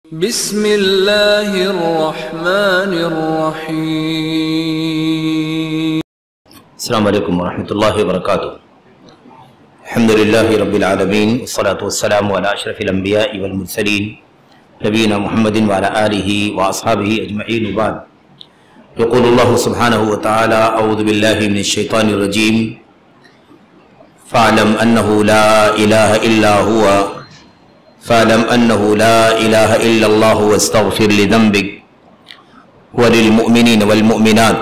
بسم اللہ الرحمن الرحیم۔ السلام علیکم ورحمۃ اللہ وبرکاتہ۔ الحمدللہ رب العالمین والصلاة والسلام علی اشرف الانبیاء والمرسلین نبینا محمد وعلی آلہ واصحابہ اجمعین وبعد۔ یقول اللہ سبحانہ وتعالی اعوذ باللہ من الشیطان الرجیم فاعلم انہ لا الہ الا هو فاعلم انہ لا الہ الا اللہ واستغفر لذنبک وللمؤمنین والمؤمنات۔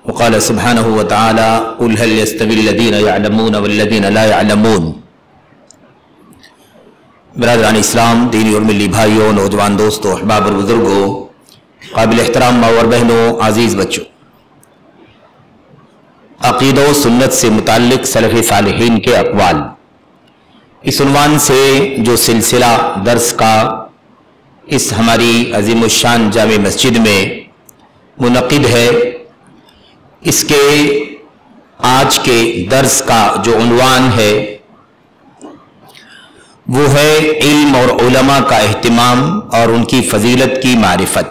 وقال سبحانہ وتعالی قل هل يستوي الذین يعلمون والذین لا يعلمون۔ برادران اسلام، دینی اور ملی بھائیوں، نوجوان دوستوں، احباب اور بزرگوں، قابل احترام ماں اور بہنوں، عزیز بچوں، عقیدہ و سنت سے متعلق سلف صالحین کے اقوال، اس عنوان سے جو سلسلہ درس کا اس ہماری عظیم الشان جامع مسجد میں منعقد ہے، اس کے آج کے درس کا جو عنوان ہے وہ ہے علم اور علماء کا اہتمام اور ان کی فضیلت کی معرفت۔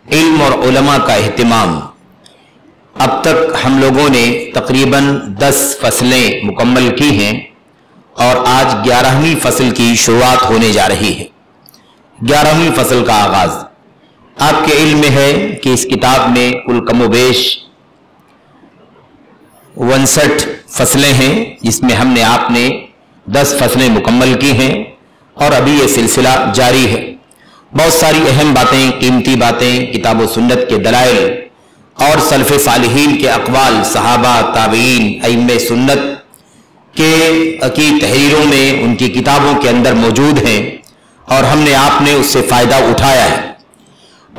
علم اور علماء کا اہتمام۔ اب تک ہم لوگوں نے تقریباً 10 فصلیں مکمل کی ہیں اور آج 11ویں فصل کی شروعات ہونے جا رہی ہے، 11ویں فصل کا آغاز۔ آپ کے علم میں ہے کہ اس کتاب میں کل کم و بیش 59 فصلیں ہیں، جس میں ہم نے آپ نے 10 فصلیں مکمل کی ہیں اور ابھی یہ سلسلہ جاری ہے۔ بہت ساری اہم باتیں، قیمتی باتیں، کتاب و سنت کے دلائل اور سلف صالحین کے اقوال، صحابہ، تابعین، ائمہ سنت کی تحریروں میں، ان کی کتابوں کے اندر موجود ہیں اور ہم نے آپ نے اس سے فائدہ اٹھایا ہے۔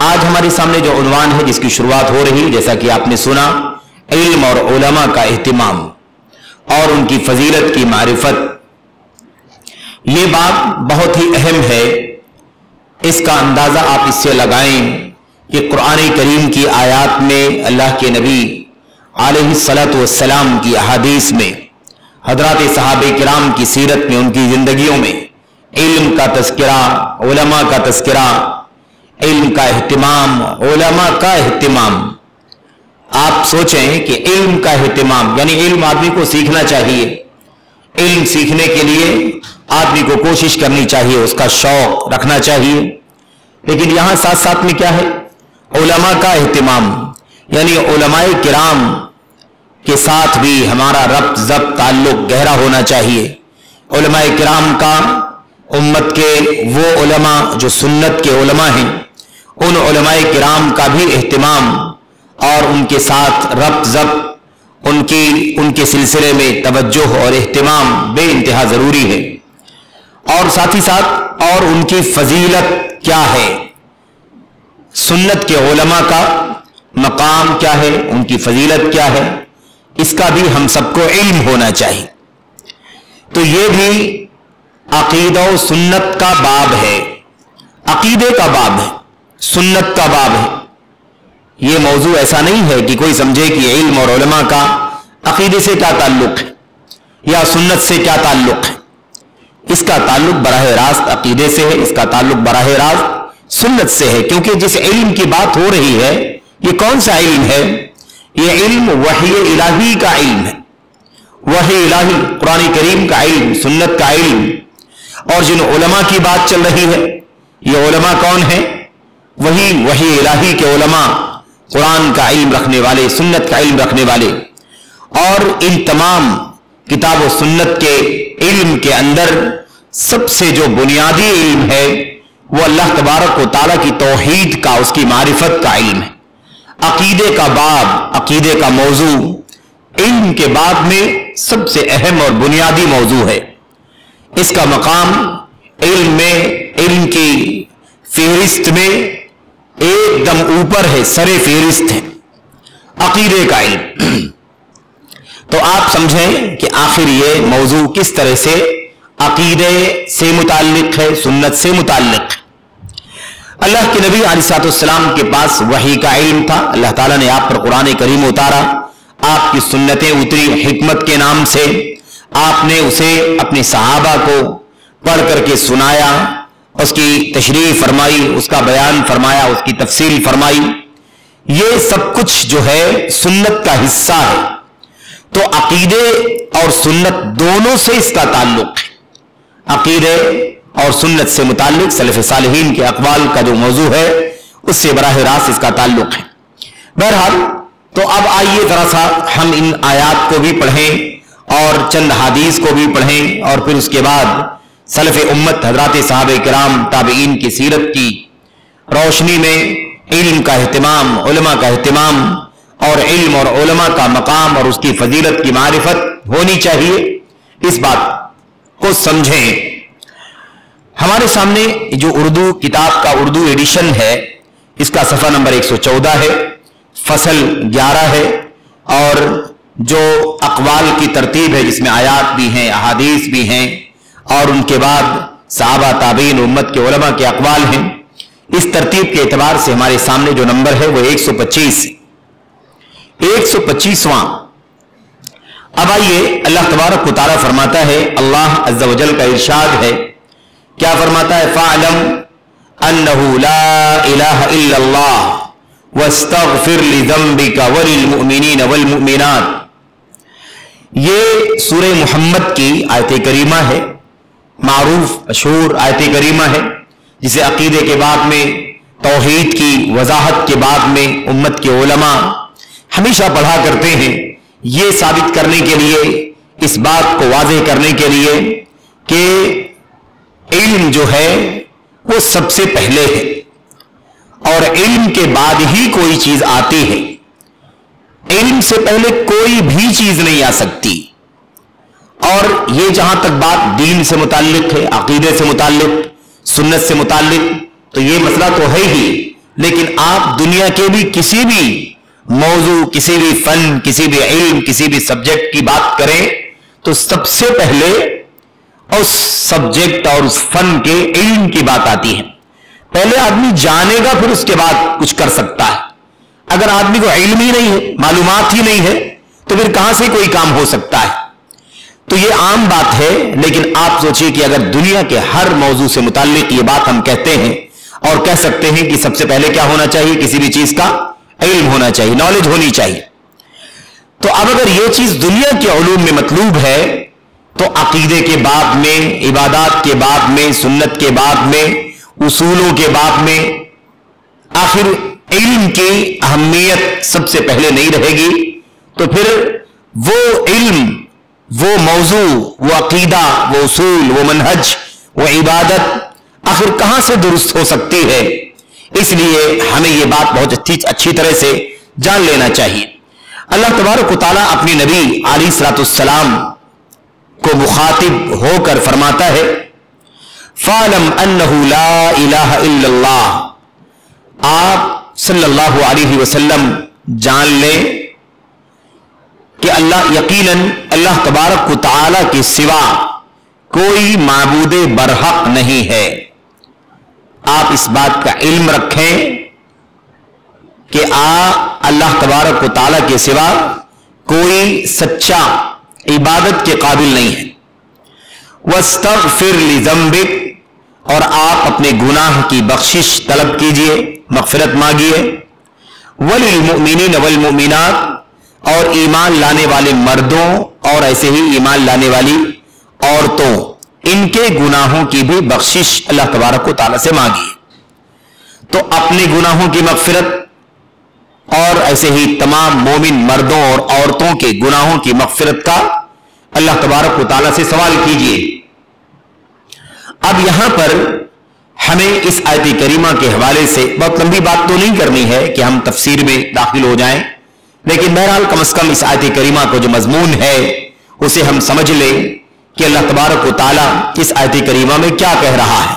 آج ہمارے سامنے جو عنوان ہے جس کی شروعات ہو رہی، جیسا کہ آپ نے سنا، علم اور علماء کا اہتمام اور ان کی فضیلت کی معرفت۔ یہ بات بہت ہی اہم ہے۔ اس کا اندازہ آپ اس سے لگائیں کہ قرآن کریم کی آیات میں، اللہ کے نبی علیہ الصلاۃ والسلام کی احادیث میں، حضرات صحابہ کرام کی سیرت میں، ان کی زندگیوں میں علم کا تذکرہ، علماء کا تذکرہ، علم کا اہتمام، علماء کا اہتمام۔ آپ سوچیں کہ علم کا اہتمام یعنی علم آدمی کو سیکھنا چاہیے، علم سیکھنے کے لیے آدمی کو کوشش کرنی چاہیے، اس کا شوق رکھنا چاہیے، لیکن یہاں ساتھ ساتھ میں کیا ہے؟ علماء کا اہتمام، یعنی علماء کرام کے ساتھ بھی ہمارا ربط ضبط تعلق گہرا ہونا چاہیے۔ علماء کرام کا، امت کے وہ علماء جو سنت کے علماء ہیں، ان علماء کرام کا بھی اہتمام اور ان کے ساتھ ربط ضبط، ان کے سلسلے میں توجہ اور اہتمام بے انتہا ضروری ہے۔ اور ساتھ ہی ساتھ اور ان کی فضیلت کیا ہے، سنت کے علماء کا مقام کیا ہے، ان کی فضیلت کیا ہے، اس کا بھی ہم سب کو علم ہونا چاہیے۔ تو یہ بھی عقیدہ و سنت کا باب ہے، عقیدے کا باب ہے، سنت کا باب ہے۔ یہ موضوع ایسا نہیں ہے کہ کوئی سمجھے کہ علم اور علماء کا عقیدے سے کیا تعلق ہے یا سنت سے کیا تعلق ہے۔ اس کا تعلق براہ راست عقیدے سے ہے، اس کا تعلق براہ راست سنت سے ہے، کیونکہ جس علم کی بات ہو رہی ہے یہ کون سا علم ہے؟ یہ علم وحی الہی کا علم ہے، وحی الہی، قرآن کریم کا علم، سنت کا علم۔ اور جن علماء کی بات چل رہی ہے، یہ علماء کون ہیں؟ وہی وحی الہی کے علماء، قرآن کا علم رکھنے والے، سنت کا علم رکھنے والے۔ اور ان تمام کتاب و سنت کے علم کے اندر سب سے جو بنیادی علم ہے وہ اللہ تبارک و تعالیٰ کی توحید کا، اس کی معرفت کا علم ہے۔ عقیدے کا باب، عقیدے کا موضوع علم کے بعد میں سب سے اہم اور بنیادی موضوع ہے۔ اس کا مقام علم میں، علم کی فہرست میں ایک دم اوپر ہے، سر فہرست ہے عقیدے کا علم۔ تو آپ سمجھیں کہ آخر یہ موضوع کس طرح سے عقیدے سے متعلق ہے، سنت سے متعلق ہے۔ اللہ کے نبی علیہ السلام کے پاس وحی کا علم تھا، اللہ تعالیٰ نے آپ پر قرآن کریم اتارا، آپ کی سنتیں اتری حکمت کے نام سے، آپ نے اسے اپنے صحابہ کو پڑھ کر کے سنایا، اس کی تشریح فرمائی، اس کا بیان فرمایا، اس کی تفصیل فرمائی، یہ سب کچھ جو ہے سنت کا حصہ ہے۔ تو عقیدے اور سنت دونوں سے اس کا تعلق ہے۔ عقیدے اور سنت سے متعلق سلف صالحین کے اقوال کا جو موضوع ہے اس سے براہ راست اس کا تعلق ہے۔ بہرحال تو اب آئیے ذرا سا ہم ان آیات کو بھی پڑھیں اور چند حدیث کو بھی پڑھیں، اور پھر اس کے بعد سلف امت حضرات صحابہ کرام تابعین کی سیرت کی روشنی میں علم کا اہتمام، علماء کا اہتمام، اور علم اور علماء کا مقام اور اس کی فضیلت کی معرفت ہونی چاہیے، اس بات کو سمجھیں۔ ہمارے سامنے جو اردو کتاب کا اردو ایڈیشن ہے اس کا صفحہ نمبر 114 ہے، فصل 11 ہے، اور جو اقوال کی ترتیب ہے جس میں آیات بھی ہیں، احادیث بھی ہیں، اور ان کے بعد صحابہ تابعین امت کے علماء کے اقوال ہیں، اس ترتیب کے اعتبار سے ہمارے سامنے جو نمبر ہے وہ 125 125واں۔ اب آئیے اللہ تبارک و تعالیٰ فرماتا ہے، اللہ عز و جل کا ارشاد ہے، کیا فرماتا ہے؟ فَاعْلَمْ أَنَّهُ لَا إِلَهَ إِلَّا اللَّهُ وَاسْتَغْفِرْ لِذَنْبِكَ وَلِلْمُؤْمِنِينَ وَالْمُؤْمِنَاتِ۔ یہ سورہ محمد کی آیت کریمہ ہے، معروف مشہور آیت کریمہ ہے، جسے عقیدے کے بعد میں، توحید کی وضاحت کے بعد میں امت کے علماء ہمیشہ پڑھا کرتے ہیں، یہ ثابت کرنے کے لیے، اس بات کو واضح کرنے کے لیے کہ علم جو ہے وہ سب سے پہلے ہے، اور علم کے بعد ہی کوئی چیز آتی ہے۔ علم سے پہلے کوئی بھی چیز نہیں آ سکتی۔ اور یہ جہاں تک بات دین سے متعلق ہے، عقیدے سے متعلق، سنت سے متعلق، تو یہ مسئلہ تو ہے ہی، لیکن آپ دنیا کے بھی کسی بھی موضوع، کسی بھی فن، کسی بھی علم، کسی بھی سبجیکٹ کی بات کریں تو سب سے پہلے اس سبجیکٹ اور اس فن کے علم کی بات آتی ہے۔ پہلے آدمی جانے گا پھر اس کے بعد کچھ کر سکتا ہے۔ اگر آدمی کو علم ہی نہیں ہے، معلومات ہی نہیں ہے، تو پھر کہاں سے کوئی کام ہو سکتا ہے؟ تو یہ عام بات ہے، لیکن آپ سوچئے کہ اگر دنیا کے ہر موضوع سے متعلق یہ بات ہم کہتے ہیں اور کہہ سکتے ہیں کہ سب سے پہلے کیا ہونا چاہیے؟ کسی بھی چیز کا علم ہونا چاہیے، نالج ہونی چاہیے۔ تو اب اگر یہ چیز دنیا کے علوم میں مطلوب ہے تو عقیدے کے بعد میں، عبادات کے بعد میں، سنت کے بعد میں، اصولوں کے بعد میں، آخر علم کی اہمیت سب سے پہلے نہیں رہے گی، تو پھر وہ علم، وہ موضوع، وہ عقیدہ، وہ اصول، وہ منہج، وہ عبادت آخر کہاں سے درست ہو سکتی ہے؟ اس لیے ہمیں یہ بات بہت اچھی طرح سے جان لینا چاہیے۔ اللہ تبارک و تعالیٰ اپنی نبی علیہ الصلوۃ والسلام کو مخاطب ہو کر فرماتا ہے، فَاعْلَمْ أَنَّهُ لَا إِلَهَ إِلَّا اللَّهُ، آپ صلی اللہ علیہ وسلم جان لیں کہ اللہ، یقیناً اللہ تبارک و تعالیٰ کے سوا کوئی معبود برحق نہیں ہے۔ آپ اس بات کا علم رکھیں کہ اللہ تبارک و تعالیٰ کے سوا کوئی سچا عبادت کے قابل نہیں ہے۔ وَاسْتَغْفِرْ لِذَنْبِكَ، اور آپ اپنے گناہ کی بخشش طلب کیجئے، مغفرت مانگیے۔ وَلِلْمُؤْمِنِينَ وَالْمُؤْمِنَاتِ، اور ایمان لانے والے مردوں اور ایسے ہی ایمان لانے والی عورتوں، ان کے گناہوں کی بھی بخشش اللہ تبارک و تعالیٰ سے مانگیے۔ تو اپنے گناہوں کی مغفرت اور ایسے ہی تمام مومن مردوں اور عورتوں کے گناہوں کی مغفرت کا اللہ تبارک و تعالیٰ سے سوال کیجئے۔ اب یہاں پر ہمیں اس آیت کریمہ کے حوالے سے بہت لمبی بات تو نہیں کرنی ہے کہ ہم تفسیر میں داخل ہو جائیں، لیکن بہرحال کم از کم اس آیت کریمہ کو جو مضمون ہے اسے ہم سمجھ لیں کہ اللہ تبارک و تعالیٰ اس آیت کریمہ میں کیا کہہ رہا ہے۔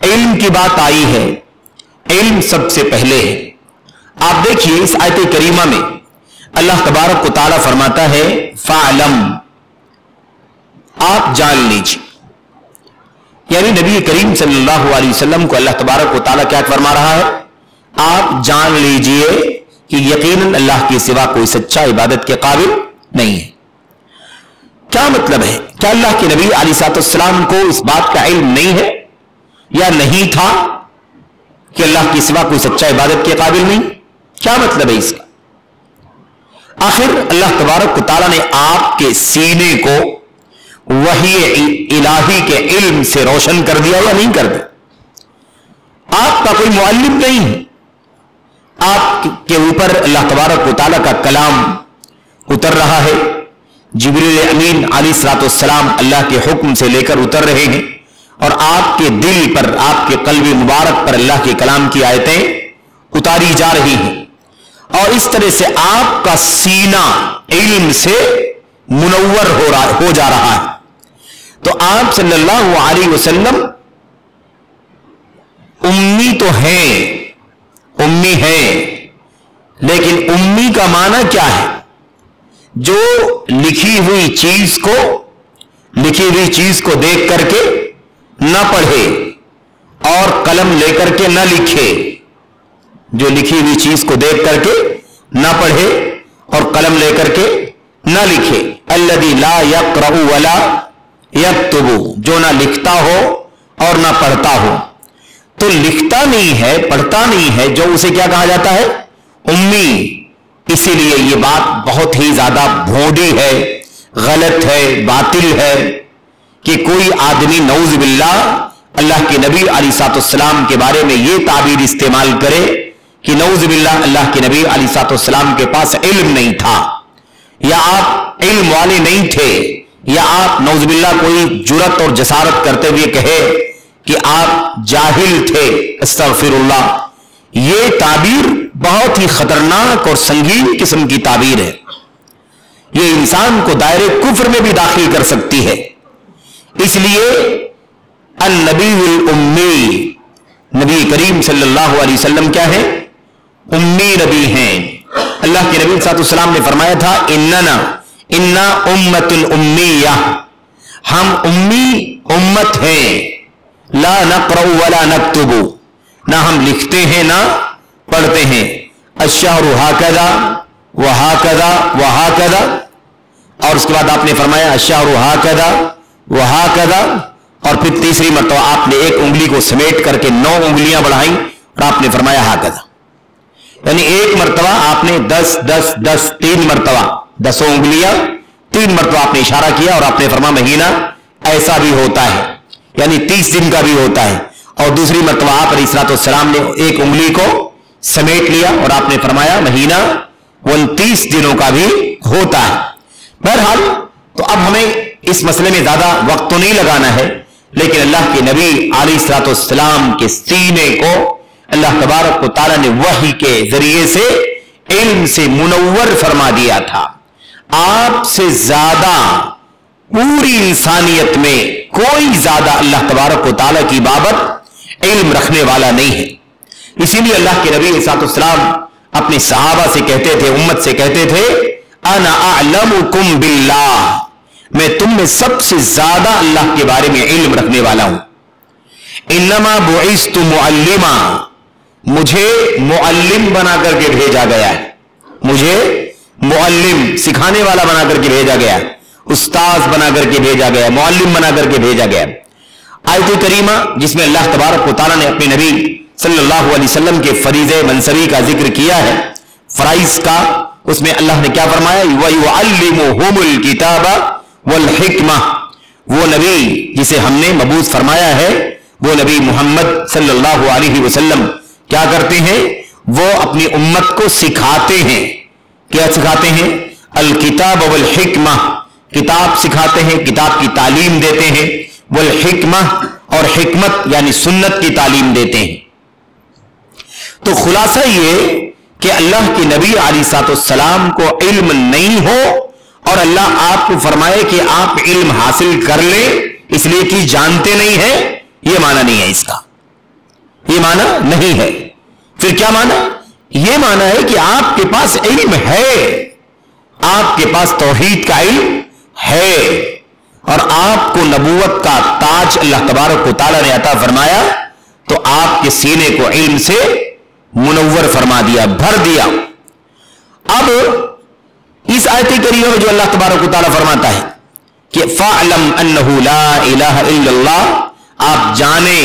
علم کی بات آئی ہے، علم سب سے پہلے ہے۔ آپ دیکھیے اس آیت کریمہ میں اللہ تبارک و تعالیٰ فرماتا ہے فَاعْلَمْ، آپ جان لیجیے، یعنی نبی کریم صلی اللہ علیہ وسلم کو اللہ تبارک و تعالیٰ کیا فرما رہا ہے؟ آپ جان لیجیے کہ یقیناً اللہ کے سوا کوئی سچا عبادت کے قابل نہیں ہے۔ کیا مطلب ہے؟ کیا اللہ کے نبی علیہ الصلوۃ والسلام کو اس بات کا علم نہیں ہے؟ یا نہیں تھا کہ اللہ کے سوا کوئی سچا عبادت کے قابل نہیں؟ کیا مطلب ہے اس کا؟ آخر اللہ تبارک و تعالیٰ نے آپ کے سینے کو وحی الہی کے علم سے روشن کر دیا یا نہیں کر دیا؟ آپ کا کوئی معلم نہیں ہے، آپ کے اوپر اللہ تبارک و تعالیٰ کا کلام اتر رہا ہے، جبریل امین علیہ الصلوۃ والسلام اللہ کے حکم سے لے کر اتر رہے ہیں، اور آپ کے دل پر، آپ کے قلب مبارک پر اللہ کے کلام کی آیتیں اتاری جا رہی ہیں، اور اس طرح سے آپ کا سینہ علم سے منور ہو جا رہا ہے۔ تو آپ صلی اللہ علیہ وسلم امی تو ہیں، امی ہیں، لیکن امی کا معنی کیا ہے؟ جو لکھی ہوئی چیز کو دیکھ کر کے نہ پڑھے اور قلم لے کر کے نہ لکھے، جو لکھی ہوئی چیز کو دیکھ کر کے نہ پڑھے اور قلم لے کر کے نہ لکھے۔ الذی لا یقرأ ولا یکتب، جو نہ لکھتا ہو اور نہ پڑھتا ہو۔ تو لکھتا نہیں ہے، پڑھتا نہیں ہے، جو اسے کیا کہا جاتا ہے؟ امی۔ اسی لیے یہ بات بہت ہی زیادہ بھونڈی ہے، غلط ہے، باطل ہے کہ کوئی آدمی نعوذ باللہ اللہ کے نبی علیہ الصلوۃ والسلام کے بارے میں یہ تعبیر استعمال کرے کہ نعوذ باللہ اللہ کے نبی علیہ الصلوۃ والسلام کے پاس علم نہیں تھا، یا آپ علم والے نہیں تھے، یا آپ نعوذ باللہ کوئی جرأت اور جسارت کرتے ہوئے کہے کہ آپ جاہل تھے۔ استغفر اللہ، یہ تعبیر بہت ہی خطرناک اور سنگین قسم کی تعبیر ہے، یہ انسان کو دائرے کفر میں بھی داخل کر سکتی ہے۔ اس لیے النبی الامی، نبی کریم صلی اللہ علیہ وسلم کیا ہے؟ امی نبی ہیں۔ اللہ کے نبی صلی اللہ علیہ وسلم نے فرمایا تھا انا امت امیہ، ہم امی امت ہیں، لا نقرأ ولا نکتب، نہ ہم لکھتے ہیں نہ پڑھتے ہیں۔ الشہر ہاکذا وہاکذا وہاکذا، اور اس کے بعد آپ نے فرمایا الشہر ہاکذا وہاکذا، اور پھر تیسری مرتبہ آپ نے ایک انگلی کو سمیٹ کر کے 9 انگلیاں بڑھائیں اور آپ نے فرمایا ہاکذا، یعنی ایک مرتبہ آپ نے 10 10 10 3 مرتبہ 10 انگلیاں 3 مرتبہ آپ نے اشارہ کیا، اور آپ نے فرمایا مہینہ ایسا بھی ہوتا ہے، یعنی 30 دن کا بھی ہوتا ہے، اور دوسری مرتبہ آپ علیہ الصلوۃ والسلام نے ایک انگلی کو سمیٹ لیا اور آپ نے فرمایا مہینہ 29 دنوں کا بھی ہوتا ہے۔ بہرحال تو اب ہمیں اس مسئلے میں زیادہ وقت تو نہیں لگانا ہے، لیکن اللہ کے نبی علیہ الصلوۃ والسلام کے سینے کو اللہ تبارک و تعالیٰ نے وحی کے ذریعے سے علم سے منور فرما دیا تھا۔ آپ سے زیادہ پوری انسانیت میں کوئی زیادہ اللہ تبارک و تعالیٰ کی بابت علم رکھنے والا نہیں ہے۔ اسی لیے اللہ کے نبی صلی اللہ علیہ وسلم اپنے صحابہ سے کہتے تھے، امت سے کہتے تھے انا اعلمکم باللہ، میں تم میں سب سے زیادہ اللہ کے بارے میں علم رکھنے والا ہوں۔ انما بعثت معلما، مجھے معلم بنا کر کے بھیجا گیا ہے، مجھے معلم سکھانے والا بنا کر کے بھیجا گیا، استاذ بنا کر کے بھیجا گیا، معلم بنا کر کے بھیجا گیا۔ آیت کریمہ جس میں اللہ تبارک و تعالیٰ نے اپنے نبی صلی اللہ علیہ وسلم کے فریضے منصبی کا ذکر کیا ہے، فرائض کا، اس میں اللہ نے کیا فرمایا؟ وَيُعَلِّمُهُمُ الْكِتَابَ وَالْحِكْمَةَ، وہ نبی جسے ہم نے مبعوث فرمایا ہے، وہ نبی محمد صلی اللہ علیہ وسلم کیا کرتے ہیں؟ وہ اپنی امت کو سکھاتے ہیں۔ کیا سکھاتے ہیں؟ الکتاب والحکمہ، کتاب سکھاتے ہیں، کتاب کی تعلیم دیتے ہیں، والحکمہ، اور حکمت یعنی سنت کی تعلیم دیتے ہیں۔ تو خلاصہ یہ کہ اللہ کے نبی علیہ الصلوۃ والسلام کو علم نہیں ہو اور اللہ آپ کو فرمائے کہ آپ علم حاصل کر لیں اس لیے کہ جانتے نہیں ہیں، یہ معنی نہیں ہے اس کا، یہ معنی نہیں ہے۔ پھر کیا معنی؟ یہ معنی ہے کہ آپ کے پاس علم ہے، آپ کے پاس توحید کا علم ہے، اور آپ کو نبوت کا تاج اللہ تبارک و تعالیٰ نے عطا فرمایا، تو آپ کے سینے کو علم سے منور فرما دیا، بھر دیا۔ اب اس آیت کریمہ میں جو اللہ تبارک و تعالیٰ فرماتا ہے کہ فَاعْلَمْ أَنَّهُ لَا إِلَهَ إِلَّا اللَّهُ، آپ جانیں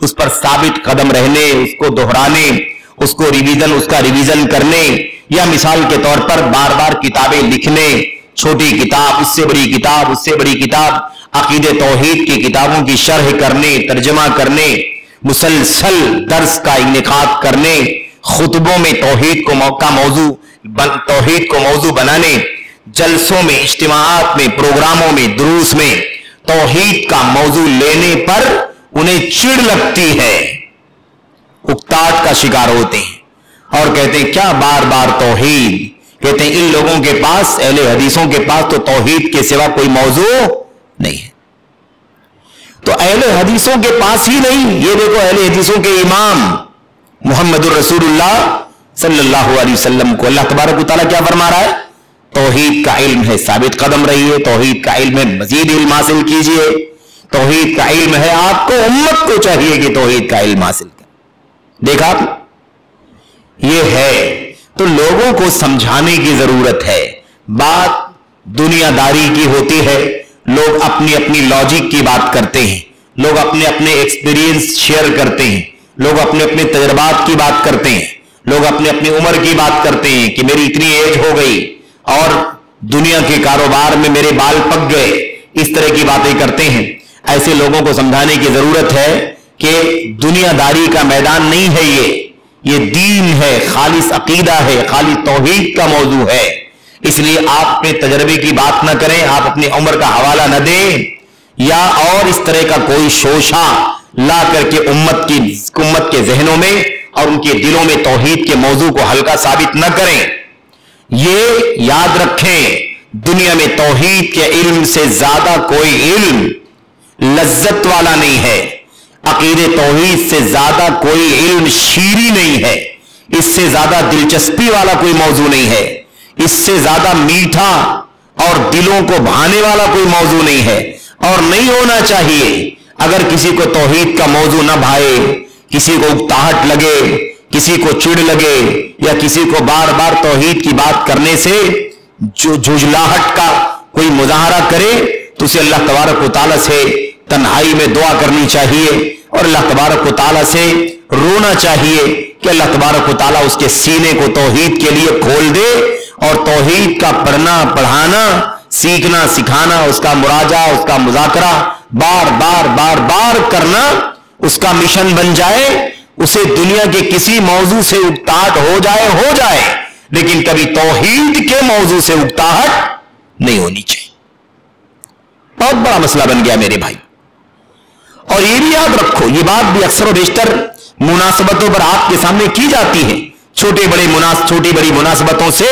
اس پر ثابت قدم رہنے، اس کو دہرانے، اس کو اس کا ریویژن کرنے، یا مثال کے طور پر بار بار کتابیں لکھنے، چھوٹی کتاب، اس سے بڑی کتاب، اس سے بڑی کتاب، عقید توحید کی کتابوں کی شرح کرنے، ترجمہ کرنے، مسلسل درس کا انعقاد کرنے، خطبوں میں توحید کو موضوع بنانے، جلسوں میں، اجتماعات میں، پروگراموں میں، دروس میں توحید کا موضوع لینے پر انہیں چڑ لگتی ہے، اکتاہٹ کا شکار ہوتے ہیں اور کہتے ہیں کیا بار بار توحید، کہتے ہیں ان لوگوں کے پاس، اہل حدیثوں کے پاس تو توحید کے سوا کوئی موضوع نہیں ہے۔ تو اہل حدیثوں کے پاس ہی نہیں، یہ دیکھو اہل حدیثوں کے امام محمد الرسول اللہ صلی اللہ علیہ وسلم کو اللہ تبارک و تعالیٰ کیا فرما رہا ہے؟ توحید کا علم ہے، ثابت قدم رہیے، توحید کا علم ہے، مزید علم حاصل کیجئے، توحید کا علم ہے، آپ کو امت کو چاہیے کہ توحید کا علم حاصل کریں۔ دیکھا یہ ہے، تو لوگوں کو سمجھانے کی ضرورت ہے۔ بات دنیا داری کی ہوتی ہے، لوگ اپنی اپنی لاجک کی بات کرتے ہیں، لوگ اپنے اپنے ایکسپیرینس شیئر کرتے ہیں، لوگ اپنے اپنے تجربات کی بات کرتے ہیں، لوگ اپنے اپنی عمر کی بات کرتے ہیں کہ میری اتنی ایج ہو گئی اور دنیا کے کاروبار میں میرے بال پک گئے، اس طرح کی باتیں کرتے ہیں۔ ایسے لوگوں کو سمجھانے کی ضرورت ہے کہ دنیا داری کا میدان نہیں ہے، یہ دین ہے، خالص عقیدہ ہے، خالص توحید کا موضوع ہے۔ اس لیے آپ اپنے تجربے کی بات نہ کریں، آپ اپنی عمر کا حوالہ نہ دیں، یا اور اس طرح کا کوئی شوشہ لا کر کے امت کے ذہنوں میں اور ان کے دلوں میں توحید کے موضوع کو ہلکا ثابت نہ کریں۔ یہ یاد رکھیں، دنیا میں توحید کے علم سے زیادہ کوئی علم لذت والا نہیں ہے، عقید توحید سے زیادہ کوئی علم شیریں نہیں ہے، اس سے زیادہ دلچسپی والا کوئی موضوع نہیں ہے، اس سے زیادہ میٹھا اور دلوں کو بھانے والا کوئی موضوع نہیں ہے، اور نہیں ہونا چاہیے۔ اگر کسی کو توحید کا موضوع نہ بھائے، کسی کو اکتاہٹ لگے، کسی کو چڑ لگے، یا کسی کو بار بار توحید کی بات کرنے سے جو جھجلاہٹ کا کوئی مظاہرہ کرے، تو اسے اللہ تبارک و تعالیٰ سے تنہائی میں دعا کرنی چاہیے اور اللہ تبارک و تعالیٰ سے رونا چاہیے کہ اللہ تبارک و تعالیٰ اس کے سینے کو توحید کے لیے کھول دے، اور توحید کا پڑھنا، پڑھانا، سیکھنا، سکھانا، اس کا مراجعہ، اس کا مذاکرہ بار بار کرنا اس کا مشن بن جائے۔ اسے دنیا کے کسی موضوع سے اکتاہٹ ہو جائے، لیکن کبھی توحید کے موضوع سے اکتاہٹ نہیں ہونی چاہیے۔ بہت بڑا مسئلہ بن گیا میرے بھائی، اور یہ بھی یاد رکھو، یہ بات بھی اکثر و بیشتر مناسبتوں پر آپ کے سامنے کی جاتی ہے، چھوٹی بڑی مناسبتوں سے،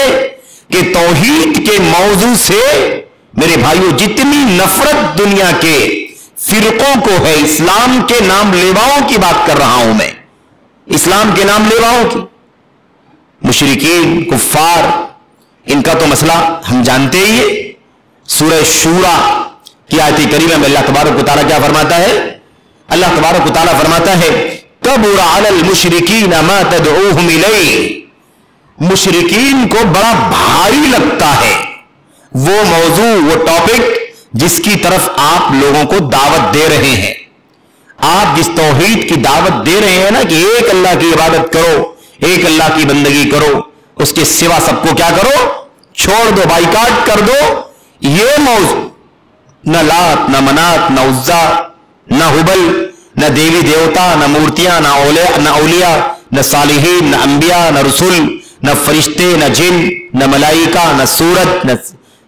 کہ توحید کے موضوع سے میرے بھائیوں جتنی نفرت دنیا کے فرقوں کو ہے، اسلام کے نام لیواؤں کی بات کر رہا ہوں میں، اسلام کے نام لیواؤں کی، مشرکین، کفار، ان کا تو مسئلہ ہم جانتے ہی ہیں۔ سورہ شورا کی آیت کریمہ میں اللہ تبارک و تعالیٰ کیا فرماتا ہے؟ اللہ تبارک و تعالیٰ فرماتا ہے کبر علی المشرکین ما تدعوہم الیہ، مشرکین کو بڑا بھاری لگتا ہے وہ موضوع، وہ ٹاپک جس کی طرف آپ لوگوں کو دعوت دے رہے ہیں۔ آپ جس توحید کی دعوت دے رہے ہیں نا، کہ ایک اللہ کی عبادت کرو، ایک اللہ کی بندگی کرو، اس کے سوا سب کو کیا کرو؟ چھوڑ دو، بائیکاٹ کر دو، یہ موضوع نہ لات، نہ منات، نہ عزا، نہ ہبل، نہ دیوی دیوتا، نہ مورتیاں، نہ اولیاء، نہ صالحین، نہ انبیاء، نہ رسول، نہ فرشتے، نہ جن، نہ ملائکہ، نہ سورج، نہ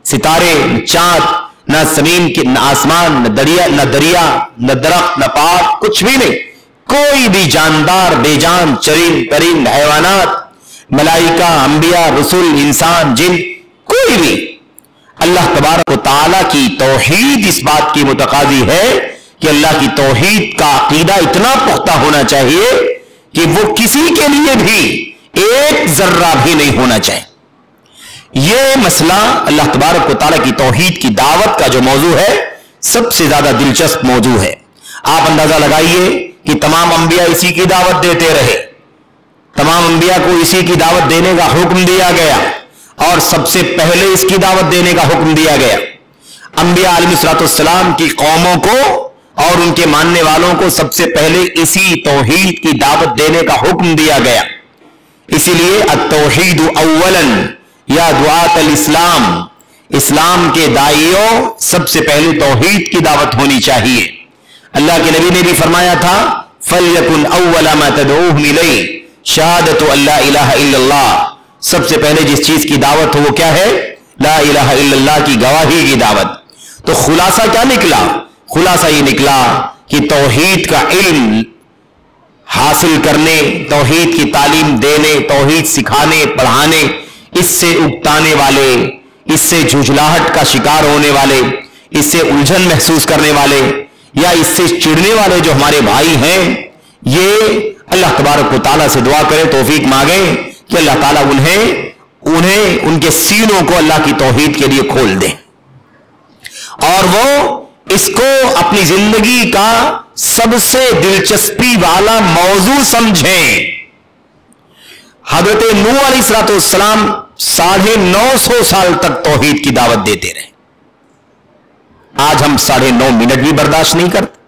ستارے، نہ چاند، نہ زمین کی، نہ آسمان، نہ دریا، نہ درخت، نہ پہاڑ، کچھ بھی نہیں، کوئی بھی جاندار، بے جان، چرند، پرند، حیوانات، ملائکہ، انبیاء، رسول، انسان، جن، کوئی بھی۔ اللہ تبارک و تعالیٰ کی توحید اس بات کی متقاضی ہے کہ اللہ کی توحید کا عقیدہ اتنا پختہ ہونا چاہیے کہ وہ کسی کے لیے بھی ایک ذرہ بھی نہیں ہونا چاہیے۔ یہ مسئلہ اللہ تبارک و تعالیٰ کی توحید کی دعوت کا جو موضوع ہے، سب سے زیادہ دلچسپ موضوع ہے۔ آپ اندازہ لگائیے کہ تمام انبیاء اسی کی دعوت دیتے رہے، تمام انبیاء کو اسی کی دعوت دینے کا حکم دیا گیا، اور سب سے پہلے اس کی دعوت دینے کا حکم دیا گیا۔ انبیاء علیہ الصلوۃ والسلام کی قوموں کو اور ان کے ماننے والوں کو سب سے پہلے اسی توحید کی دعوت دینے کا حکم دیا گیا. اسی لیے التوحید اولا یا دعات الاسلام، اسلام کے داعیوں سب سے پہلے توحید کی دعوت ہونی چاہیے. اللہ کے نبی نے بھی فرمایا تھا فَلْيَكُنْ أَوَّلَ مَا تَدْعُوهُمْ إِلَيْهِ شَهَادَةُ أَن لَا إِلَهَ إِلَّا اللَّهُ. سب سے پہلے جس چیز کی دعوت ہو وہ کیا ہے؟ لا الہ الا اللہ کی گواہی کی دعوت. تو خلاصہ کیا نکلا؟ خلاصہ یہ نکلا کہ توحید کا علم حاصل کرنے، توحید کی تعلیم دینے، توحید سکھانے پڑھانے، اس سے اکتانے والے، اس سے جھجھلاہٹ کا شکار ہونے والے، اس سے الجھن محسوس کرنے والے یا اس سے چڑنے والے جو ہمارے بھائی ہیں، یہ اللہ تبارک و تعالیٰ سے دعا کریں، توفیق مانگیں کہ اللہ تعالیٰ انہیں ان کے سینوں کو اللہ کی توحید کے لیے کھول دیں اور وہ اس کو اپنی زندگی کا سب سے دلچسپی والا موضوع سمجھیں. حضرت نوح علیہ السلام 950 سال تک توحید کی دعوت دیتے رہے. آج ہم 9.5 منٹ بھی برداشت نہیں کرتے.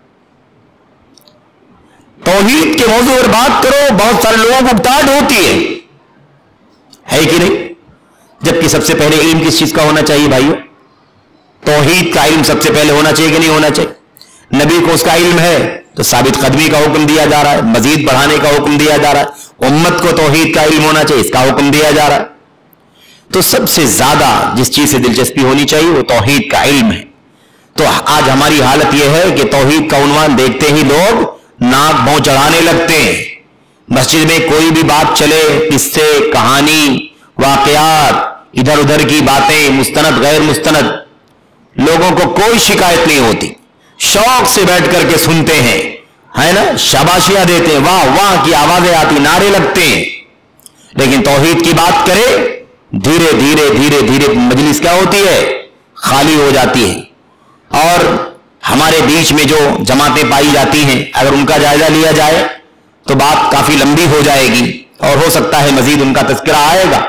توحید کے موضوع پر بات کرو، بہت سارے لوگوں کو اکتاہٹ ہوتی ہے کہ نہیں؟ جبکہ سب سے پہلے علم کس چیز کا ہونا چاہیے بھائیو؟ توحید کا علم سب سے پہلے ہونا چاہیے کہ نہیں ہونا چاہیے؟ نبی کو اس کا علم ہے تو ثابت قدمی کا حکم دیا جا رہا ہے، مزید بڑھانے کا حکم دیا جا رہا ہے. امت کو توحید کا علم ہونا چاہیے، اس کا حکم دیا جا رہا ہے. تو سب سے زیادہ جس چیز سے دلچسپی ہونی چاہیے وہ توحید کا علم ہے. تو آج ہماری حالت یہ ہے کہ توحید کا عنوان دیکھتے ہی لوگ ناک بھوں چڑھانے لگتے ہیں. مسجد میں کوئی بھی بات چلے، قصے، کہانی، واقعات، ادھر ادھر کی باتیں، مستند غیر مستند، لوگوں کو کوئی شکایت نہیں ہوتی، شوق سے بیٹھ کر کے سنتے ہیں، ہے نا، شاباشیاں دیتے ہیں، واہ واہ کی آوازیں آتی، نعرے لگتے ہیں. لیکن توحید کی بات کرے، دھیرے دھیرے دھیرے دھیرے مجلس کیا ہوتی ہے؟ خالی ہو جاتی ہے. اور ہمارے بیچ میں جو جماعتیں پائی جاتی ہیں، اگر ان کا جائزہ لیا جائے تو بات کافی لمبی ہو جائے گی اور ہو سکتا ہے مزید ان کا تذکرہ آئے گا.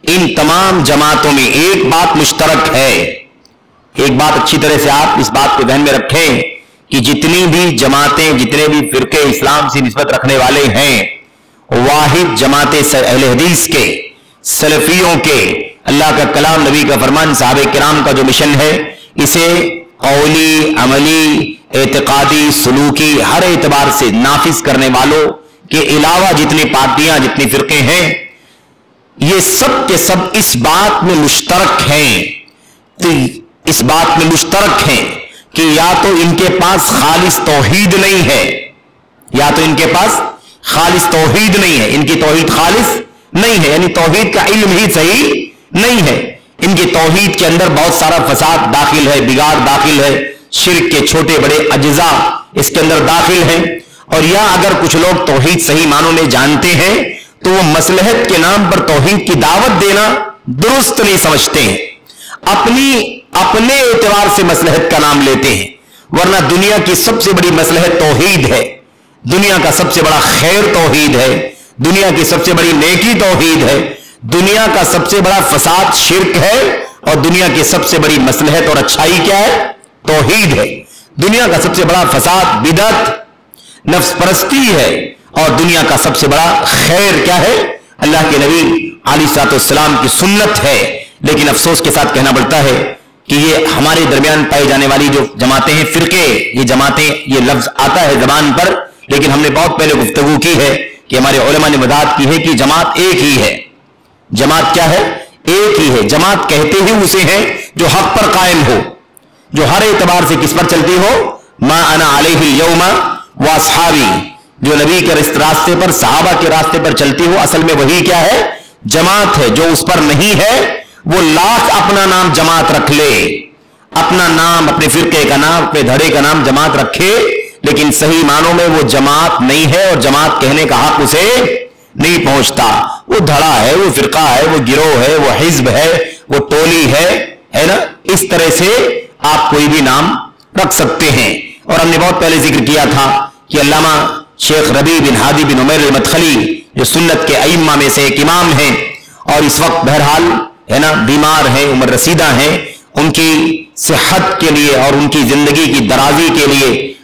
ان تمام جماعتوں میں ایک بات مشترک ہے. ایک بات اچھی طرح سے آپ اس بات کو ذہن میں رکھیں کہ جتنی بھی جماعتیں، جتنے بھی فرقے اسلام سے نسبت رکھنے والے ہیں، واحد جماعت اہل حدیث کے، سلفیوں کے، اللہ کا کلام، نبی کا فرمان، صحابہ کرام کا جو مشن ہے، اسے قولی، عملی، اعتقادی، سلوکی ہر اعتبار سے نافذ کرنے والوں کے علاوہ جتنی پارٹیاں، جتنی فرقے ہیں، یہ سب کے سب اس بات میں مشترک ہیں. تو اس بات میں مشترک ہیں کہ یا تو ان کے پاس خالص توحید نہیں ہے، یا تو ان کے پاس خالص توحید نہیں ہے، ان کی توحید خالص نہیں ہے، یعنی توحید کا علم ہی صحیح نہیں ہے. ان کی توحید کے اندر بہت سارا فساد داخل ہے، بگاڑ داخل ہے، شرک کے چھوٹے بڑے اجزاء اس کے اندر داخل ہیں. اور یا اگر کچھ لوگ توحید صحیح معنوں میں جانتے ہیں تو وہ مصلحت کے نام پر توحید کی دعوت دینا درست نہیں سمجھتے ہیں، اپنے اعتبار سے مصلحت کا نام لیتے ہیں. ورنہ دنیا کی سب سے بڑی مصلحت توحید ہے، دنیا کا سب سے بڑا خیر توحید ہے، دنیا کی سب سے بڑی نیکی توحید ہے، دنیا کا سب سے بڑا فساد شرک ہے، اور دنیا کی سب سے بڑی مصلحت اور اچھائی کیا ہے؟ توحید ہے. دنیا کا سب سے بڑا فساد بدعت، نفس پرستی ہے، اور دنیا کا سب سے بڑا خیر کیا ہے؟ اللہ کے نبی علیہ السلام کی سنت ہے. لیکن افسوس کے ساتھ کہنا پڑتا ہے کہ یہ ہمارے درمیان پائی جانے والی جو جماعتیں ہیں، فرقے، یہ جماعتیں، یہ لفظ آتا ہے زبان پر، لیکن ہم نے بہت پہلے گفتگو کی ہے کہ ہمارے علماء نے وضاحت کی ہے کہ جماعت ایک ہی ہے. جماعت کیا ہے؟ ایک ہی ہے. جماعت کہتے ہی اسے ہیں جو حق پر قائم ہو، جو ہر اعتبار سے کس پر چلتی ہو؟ ما انا علیہ اليوم واصحابی، جو نبی کے راستے پر، صحابہ کے راستے پر چلتی ہو. اصل میں وہی کیا ہے؟ جماعت ہے. جو اس پر نہیں ہے وہ لاکھ اپنا نام جماعت رکھ لے، اپنا نام، اپنے فرقے کا نام، اپنے دھڑے کا نام جماعت رکھے، لیکن صحیح معنوں میں وہ جماعت نہیں ہے اور جماعت کہنے کا حق اسے نہیں پہنچتا. وہ دھڑا ہے، وہ فرقہ ہے، وہ گروہ ہے، وہ حزب ہے، وہ ٹولی ہے نا. اس طرح سے آپ کوئی بھی نام رکھ سکتے ہیں. اور ہم نے بہت پہلے ذکر کیا تھا کہ علامہ شیخ ربیع بن ہادی بن عمیر المدخلی جو سنت کے ائمہ میں سے ایک امام ہیں اور اس وقت بہرحال ہے نا بیمار ہیں، عمر رسیدہ ہیں، ان کی صحت کے لیے اور ان کی زندگی کی درازی کے لیے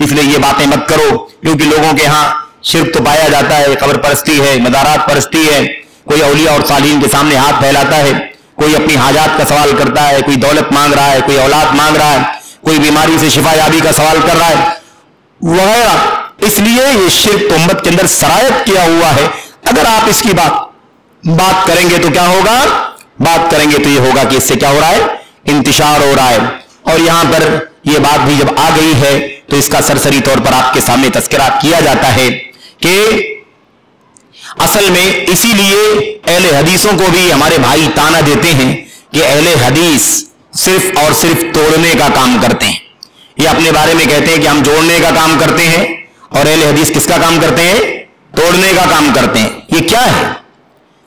اس لیے یہ باتیں مت کرو، کیونکہ لوگوں کے ہاں شرک تو پایا جاتا ہے، قبر پرستی ہے، مزارات پرستی ہے، کوئی اولیاء اور صالحین کے سامنے ہاتھ پھیلاتا ہے، کوئی اپنی حاجات کا سوال کرتا ہے، کوئی دولت مانگ رہا ہے، کوئی اولاد مانگ رہا ہے، کوئی بیماری سے شفا یابی کا سوال کر رہا ہے وغیرہ۔ اس لیے یہ شرک تو امت کے اندر سرایت کیا ہوا ہے۔ اگر آپ اس کی بات کریں گے تو کیا ہوگا؟ بات کریں گے تو یہ ہوگا کہ اس سے کیا ہو رہا ہے؟ انتشار ہو رہا ہے۔ اور یہاں پر یہ بات بھی جب آ گئی ہے تو اس کا سرسری طور پر آپ کے سامنے تذکرہ کیا جاتا ہے کہ اصل میں اسی لیے اہل حدیثوں کو بھی ہمارے بھائی تانا دیتے ہیں کہ اہل حدیث صرف اور صرف توڑنے کا کام کرتے ہیں۔ یہ اپنے بارے میں کہتے ہیں کہ ہم جوڑنے کا کام کرتے ہیں، اور اہل حدیث کس کا کام کرتے ہیں؟ توڑنے کا کام کرتے ہیں۔ یہ کیا ہے؟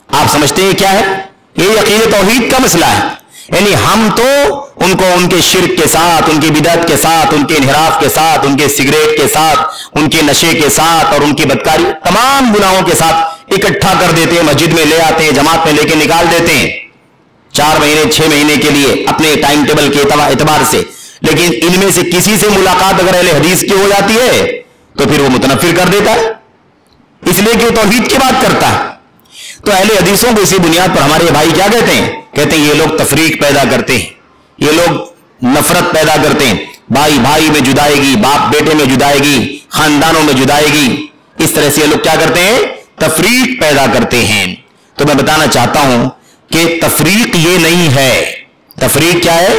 آپ سمجھتے ہیں کیا ہے؟ یہ عقیدہ توحید کا مسئلہ ہے۔ یعنی ہم تو ان کو ان کے شرک کے ساتھ، ان کی بدعت کے ساتھ، ان کے انحراف کے ساتھ، ان کے سگریٹ کے ساتھ، ان کے نشے کے ساتھ اور ان کی بدکاری تمام گناہوں کے ساتھ اکٹھا کر دیتے ہیں، مسجد میں لے آتے ہیں، جماعت میں لے کے نکال دیتے ہیں 4 مہینے 6 مہینے کے لیے اپنے ٹائم ٹیبل کے اعتبار سے۔ لیکن ان میں سے کسی سے ملاقات اگر اہل حدیث کی ہو جاتی ہے تو پھر وہ متنفر کر دیتا ہے، اس لیے کہ وہ توحید کی بات کرتا ہے۔ تو اہل حدیثوں کو اسی بنیاد پر ہمارے بھائی کیا کہتے ہیں؟ کہتے ہیں یہ لوگ تفریق پیدا کرتے ہیں، یہ لوگ نفرت پیدا کرتے ہیں، بھائی بھائی میں جدائیگی، باپ بیٹے میں جدائیگی، خاندانوں میں جدائیگی، اس طرح سے یہ لوگ کیا کرتے ہیں؟ تفریق پیدا کرتے ہیں۔ تو میں بتانا چاہتا ہوں کہ تفریق یہ نہیں ہے۔ تفریق کیا ہے؟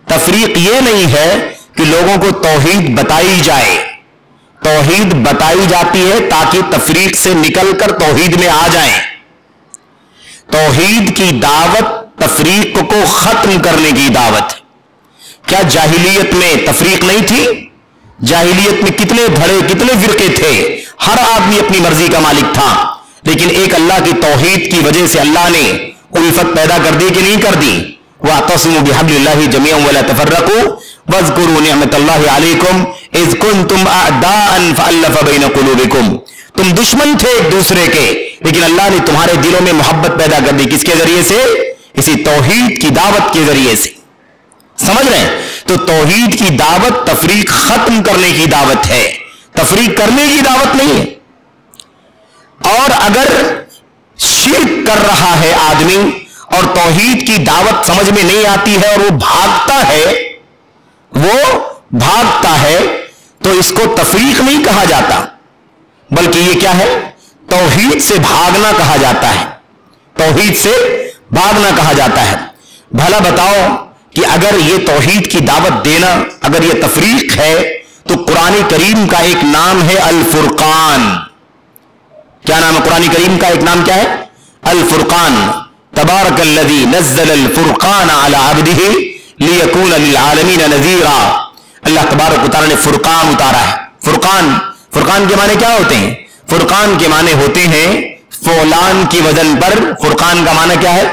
تفریق یہ نہیں ہے کہ لوگوں کو توحید بتائی جائے۔ توحید بتائی جاتی ہے تاکہ تفریق سے نکل کر توحید میں آ جائیں۔ توحید کی دعوت تفریق کو ختم کرنے کی دعوت۔ کیا جاہلیت میں تفریق نہیں تھی؟ جاہلیت میں کتنے دھڑے، کتنے فرقے تھے، ہر آدمی اپنی مرضی کا مالک تھا، لیکن ایک اللہ کی توحید کی وجہ سے اللہ نے الفت پیدا کر دی کہ نہیں کر دی؟ وَاعْتَصِمُوا بِحَبْلِ اللَّهِ جَمِيعًا وَلَا تَفَرَّقُوا وَاذْكُرُوا نِعْمَةَ اللَّهِ عَلَيْكُمْ إِذْ كُنْتُمْ أَعْدَاءً فَأَلَّفَ بَيْنَ قُلُوبِكُمْ۔ تم دشمن تھے ایک دوسرے کے، لیکن اللہ نے تمہارے دلوں میں محبت پیدا کر دی۔ کس کے ذریعے سے؟ اسی توحید کی دعوت کے ذریعے سے۔ سمجھ رہے ہیں؟ تو توحید کی دعوت تفریق ختم کرنے کی دعوت ہے، تفریق کرنے کی دعوت نہیں ہے۔ اور اگر شرک کر رہا ہے آدمی اور توحید کی دعوت سمجھ میں نہیں آتی ہے اور وہ بھاگتا ہے تو اس کو تفریق نہیں کہا جاتا، بلکہ یہ کیا ہے؟ توحید سے بھاگنا کہا جاتا ہے۔ توحید سے بھاگنا کہا جاتا ہے۔ بھلا بتاؤ کہ اگر یہ توحید کی دعوت دینا، اگر یہ تفریق ہے، تو قرآن کریم کا ایک نام ہے الفرقان۔ کیا نام ہے قرآن کریم کا؟ ایک نام کیا ہے؟ الفرقان۔ تبارک الذی نزل الفرقان علی عبدہ لیکون للعالمین نذیرا۔ اللہ تبارک و تعالی نے فرقان اتارا ہے۔ فرقان کے معنی کیا ہوتے ہیں؟ فرقان کے معنی ہوتے ہیں فولان کی وزن پر۔ فرقان کا معنی کیا ہے؟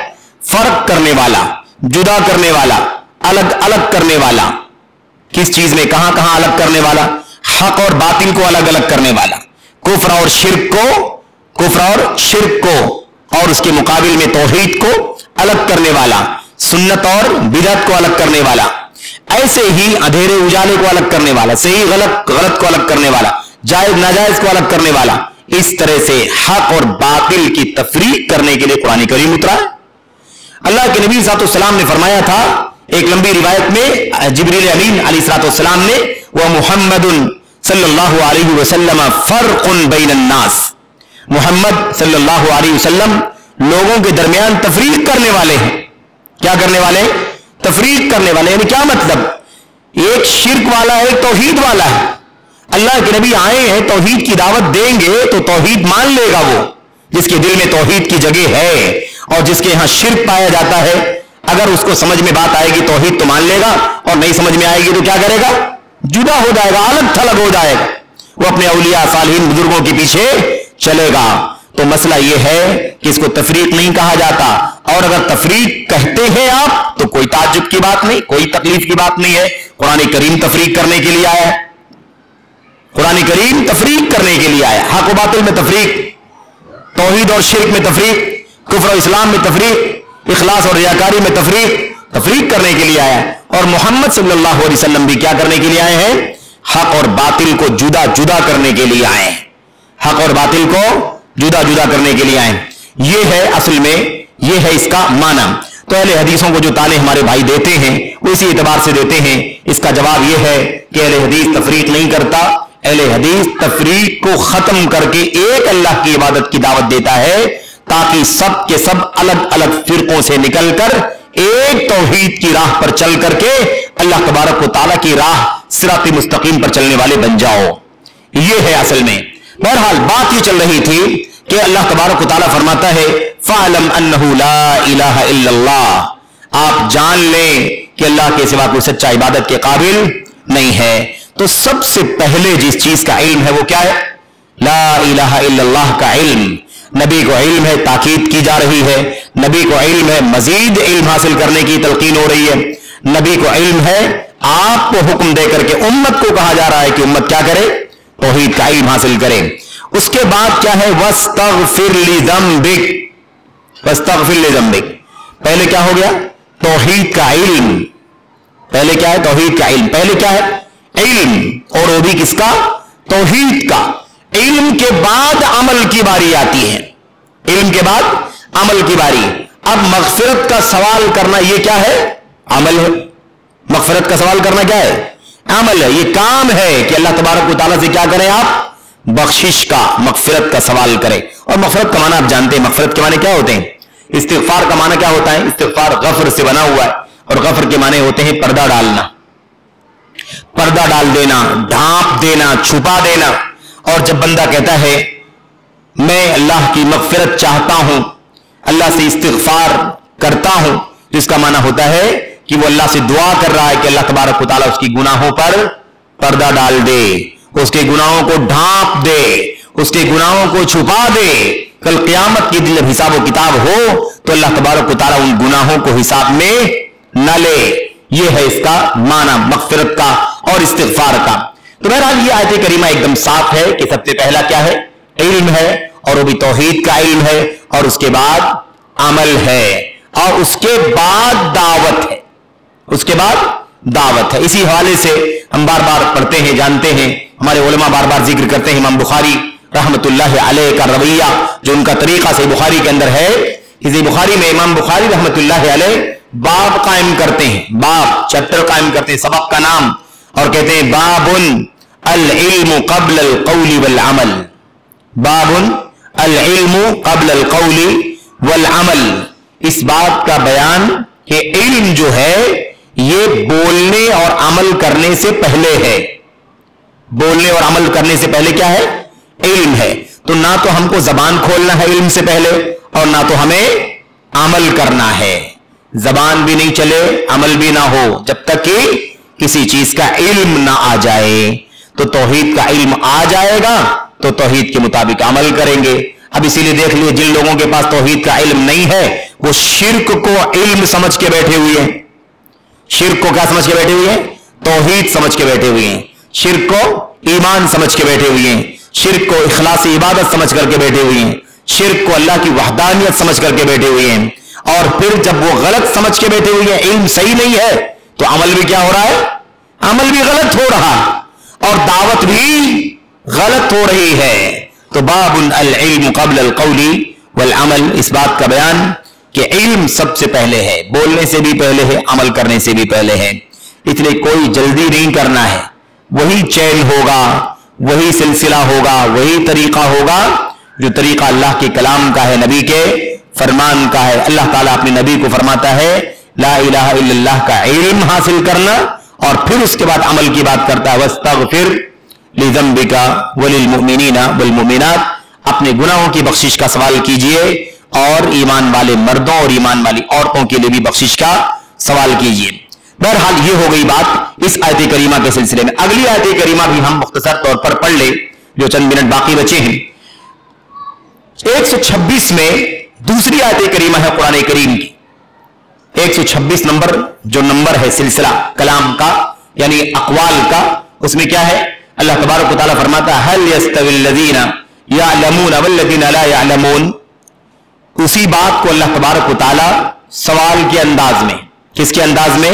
فرق کرنے والا، جدا کرنے والا، الگ کرنے والا۔ کس چیز میں؟ کہاں کہاں الگ کرنے والا؟ حق اور باطل کو الگ کرنے والا، کفر اور شرک کو اور اس کے مقابل میں توحید کو الگ کرنے والا، سنت اور بدعت کو الگ کرنے والا، ایسے ہی اندھیرے اجالے کو الگ کرنے والا، صحیح غلط کو الگ کرنے والا، جائز ناجائز کو الگ کرنے والا۔ اس طرح سے حق اور باطل کی تفریق کرنے کے لیے قرآن کریم اترا ہے۔ اللہ کے نبی صلی اللہ علیہ وسلم نے فرمایا تھا ایک لمبی روایت میں، جبریل امین علیہ الصلوۃ والسلام نے، وَمُحَمَّدٌ صلی اللہ علیہ وسلم فرق بین الناس، محمد صلی اللہ علیہ وسلم لوگوں کے درمیان تفریق کرنے والے ہیں۔ کیا کرنے والے؟ تفریق کرنے والے۔ یعنی کیا مطلب؟ ایک شرک والا ہے، ایک توحید والا ہے۔ اللہ کے نبی آئے ہیں، توحید کی دعوت دیں گے تو توحید مان لے گا وہ جس کے دل میں توحید کی جگہ ہے، اور جس کے ہاں شرک پایا جاتا ہے اگر اس کو سمجھ میں بات آئے گی توحید تو مان لے گا، اور نہیں سمجھ میں آئے گی تو کیا کرے گا؟ جدا ہو جائے گا، الگ تھلگ ہو جائے گا، وہ اپنے اولیاء صالحین بزرگوں کے پیچھے چلے گا۔ تو مسئلہ یہ ہے کہ اس کو تفریق نہیں کہا جاتا، اور اگر تفریق کہتے ہیں آپ تو کوئی تعجب کی بات نہیں، کوئی تکلیف کی بات نہیں ہے۔ قرآن کریم تفریق کرنے کے لیے آیا ہے، قرآن کریم تفریق کرنے کے لیے آیا۔ حق و باطل میں تفریق، توحید اور شرک میں تفریق، کفر و اسلام میں تفریق، اخلاص اور ریاکاری میں تفریق کرنے کے لیے آیا ہے۔ اور محمد صلی اللہ علیہ وسلم بھی کیا کرنے کے لیے آئے ہیں؟ حق اور باطل کو جدا جدا کرنے کے لیے آئے ہیں، حق اور باطل کو جدا جدا کرنے کے لیے آئے ہیں. یہ ہے اصل میں، یہ ہے اس کا معنی. تو اہل حدیثوں کو جو تعلیم ہمارے بھائی دیتے ہیں وہ اسی اعتبار سے دیتے ہیں. اس کا جواب یہ ہے کہ اہل حدیث تفریق نہیں کرتا. اہل حدیث تفریق کو ختم کر کے ایک اللہ کی عبادت کی دعوت دیتا ہے، تاکہ سب کے سب الگ الگ فرقوں سے نکل کر ایک توحید کی راہ پر چل کر کے اللہ تبارک و تعالیٰ کی راہ صراط مستقیم پر چلنے والے بن جاؤ. یہ ہے اصل میں. بہرحال بات یہ چل رہی تھی کہ اللہ تبارک و تعالیٰ فرماتا ہے فَعْلَمْ أَنَّهُ لَا إِلَهَ إِلَّا اللَّهُ، آپ جان لیں کہ اللہ کے سوا کوئی سچا عبادت کے قابل نہیں ہے. تو سب سے پہلے جس چیز کا علم ہے وہ کیا ہے؟ لا الہ الا اللہ کا علم. نبی کو علم ہے، تاکید کی جا رہی ہے. نبی کو علم ہے، مزید علم حاصل کرنے کی تلقین ہو رہی ہے. نبی کو علم ہے، آپ کو حکم دے کر کے امت کو کہا جا رہا ہے کہ امت کیا کرے؟ توحید کا علم حاصل کرے. اس کے بعد کیا ہے؟ وَاسْتَغْفِرْ لِذَنْبِكَ، وَاسْتَغْفِرْ لِذَنْبِكَ. پہلے کیا ہو گیا؟ توحید کا علم. پہلے کیا ہے؟ توحید کا علم. پہلے کیا ہے؟ علم. اور وہ بھی کس کا؟ توحید کا. علم کے بعد عمل کی باری آتی ہے. علم کے بعد عمل کی باری. اب مغفرت کا سوال کرنا یہ کیا ہے؟ عمل ہے. مغفرت کا سوال کرنا کیا ہے؟ عمل ہے. یہ کام ہے کہ اللہ تبارک و تعالیٰ سے کیا کریں آپ؟ بخشش کا، مغفرت کا سوال کریں. اور مغفرت کا معنی آپ جانتے ہیں. مغفرت کے معنی کیا ہوتے ہیں؟ استغفار کا معنی کیا ہوتا ہے؟ استغفار غفر سے بنا ہوا ہے، اور غفر کے معنی ہوتے ہیں پردہ ڈالنا، پردہ ڈال دینا، ڈھانپ دینا، چھپا دینا. اور جب بندہ کہتا ہے میں اللہ کی مغفرت چاہتا ہوں، اللہ سے استغفار کرتا ہوں، جس کا معنی ہوتا ہے کہ وہ اللہ سے دعا کر رہا ہے کہ اللہ تبارک و تعالیٰ اس کی گناہوں پر پردہ ڈال دے، اس کے گناہوں کو ڈھانپ دے، اس کے گناہوں کو چھپا دے. کل قیامت کی دن جب حساب و کتاب ہو تو اللہ تبارک و تعالیٰ ان گناہوں کو حساب میں نہ لے. یہ ہے اس کا معنی مغفرت کا اور استغفار کا. تو بہرحال یہ آیت کریمہ ایک دم صاف ہے کہ سب سے پہلا کیا ہے؟ علم ہے، اور وہ بھی توحید کا علم ہے، اور اس کے بعد عمل ہے، اور اس کے بعد دعوت ہے. اس کے بعد دعوت ہے. اسی حوالے سے ہم بار بار پڑھتے ہیں، جانتے ہیں، ہمارے علماء بار بار ذکر کرتے ہیں امام بخاری رحمت اللہ علیہ کا رویہ جو ان کا طریقہ صحیح بخاری کے اندر ہے. صحیح بخاری میں امام بخاری رحمت اللہ علیہ باب قائم کرتے ہیں، باب چیپٹر قائم کرتے ہیں، سبق کا نام، اور کہتے ہیں باب العلم قبل القول والعمل. باب العلم قبل القول والعمل. اس بات کا بیان کہ علم جو ہے یہ بولنے اور عمل کرنے سے پہلے ہے. بولنے اور عمل کرنے سے پہلے کیا ہے؟ علم ہے. تو نہ تو ہم کو زبان کھولنا ہے علم سے پہلے، اور نہ تو ہمیں عمل کرنا ہے. زبان بھی نہیں چلے، عمل بھی نہ ہو جب تک کہ کسی چیز کا علم نہ آ جائے. تو توحید کا علم آ جائے گا تو توحید کے مطابق عمل کریں گے. اب اسی لیے دیکھ لیے جن لوگوں کے پاس توحید کا علم نہیں ہے وہ شرک کو علم سمجھ کے بیٹھے ہوئے ہیں. شرک کو کیا سمجھ کے بیٹھے ہوئے ہیں؟ توحید سمجھ کے بیٹھے ہوئے ہیں. شرک کو ایمان سمجھ کے بیٹھے ہوئے ہیں. شرک کو اخلاص عبادت سمجھ کر کے بیٹھے ہوئے ہیں. شرک کو اللہ کی وحدانیت سمجھ کر کے بیٹھے ہوئے ہیں. اور پھر جب وہ غلط سمجھ کے بیٹھے ہوئے ہیں، علم صحیح نہیں ہے، تو عمل بھی کیا ہو رہا ہے؟ عمل بھی غلط ہو رہا ہے، اور دعوت بھی غلط ہو رہی ہے. تو باب العلم قبل القول والعمل، اس بات کا بیان کہ علم سب سے پہلے ہے، بولنے سے بھی پہلے ہے، عمل کرنے سے بھی پہلے ہے. اس لیے کوئی جلدی نہیں کرنا ہے. وہی چین ہوگا، وہی سلسلہ ہوگا، وہی طریقہ ہوگا جو طریقہ اللہ کے کلام کا ہے، نبی کے فرمان کا ہے. اللہ تعالیٰ اپنے نبی کو فرماتا ہے لا الہ الا اللہ کا علم حاصل کرنا، اور پھر اس کے بعد عمل کی بات کرتا ہے وَاسْتَغْفِرْ لِذَنْبِكَ وَلِلْمُؤْمِنِينَ وَالْمُؤْمِنَاتِ. اپنے گناہوں کی بخشش کا سوال کیجئے، اور ایمان والے مردوں اور ایمان والی عورتوں کے لیے بھی بخشش کا سوال کیجئے. بہرحال یہ ہو گئی بات اس آیت کریمہ کے سلسلے میں. اگلی آیت کریمہ بھی ہم مختصر طور پر پڑھ لیں جو چند منٹ باقی بچے ہیں. 126 میں دوسری آیت کریمہ ہے قرآن کریم کی. 126 نمبر جو نمبر ہے سلسلہ کلام کا یعنی اقوال کا، اس میں کیا ہے؟ اللہ تبارک و تعالیٰ فرماتا ہے هل يستوي الذين يعلمون والذين لا يعلمون. اسی بات کو اللہ تبارک و تعالیٰ سوال کے انداز میں، کس کے انداز میں؟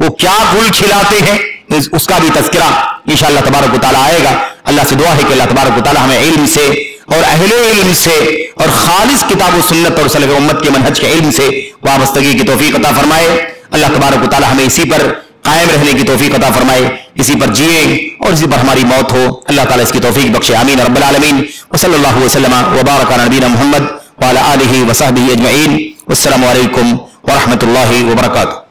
وہ کیا گل کھلاتے ہیں اس کا بھی تذکرہ انشاءاللہ تبارک و تعالیٰ آئے گا. اللہ سے دعا ہے کہ اللہ تبارک و تعالیٰ ہمیں علم سے اور اہل علم سے اور خالص کتاب و سنت اور سلف امت کے منہج کے علم سے وابستگی کی توفیق عطا فرمائے. اللہ تبارک و تعالیٰ ہمیں اسی پر قائم رہنے کی توفیق عطا فرمائے, اسی پر جیئیں اور اسی پر ہماری موت ہو. اللہ تعالیٰ اس کی توفیق بخشے. آمین رب العالمین. وصلی اللہ وسلم وبارک علی نبینا محمد وعلی آلہ وصحبہ اجمعین. والسلام علیکم ورحمۃ اللہ وبرکاتہ.